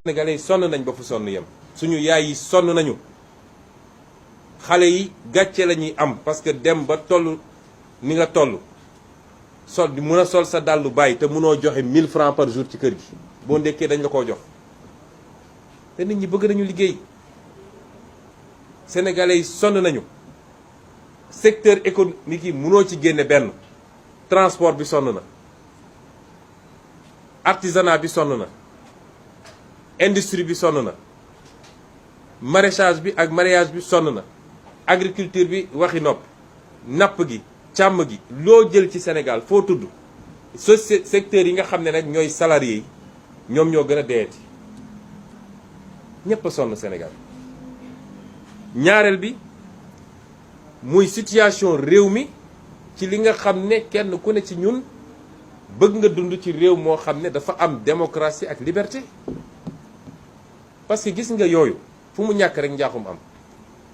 Sénégalais yi sonn nañ ba fu sonn yem suñu yaay yi sonn nañu xale yi gàcce la ñuy am parce que dem ba toll ni nga toll sol di mën a sol sa dàllu bàyyi te mënoo joxe 1000 francs par jour ci kër gi boo ndekkee dañ la koo jox te nit ñi bëgg nañu liggéey sénégalais yi sonn nañu secteur économique yi mënoo ci génne benn transport bi sonn na artisanat bi sonn na industrie bi sonn na maraîchage bi ak mareyage bi sonn na agriculture bi waxi nopp napp gi càmm gi loo jël ci Sénégal foo tudd secteurs yi nga xam ne nag ñooy salariés yi ñoom ñoo gën a deeti ñépp a sonn Sénégal ñaareel bi muy situation réew mi ci li nga xam ne kenn ku ne ci ñun bëgg nga dund ci réew moo xam ne dafa am démocratie ak liberté parce que gis nga yooyu fu mu ñàkk rek njaaxum am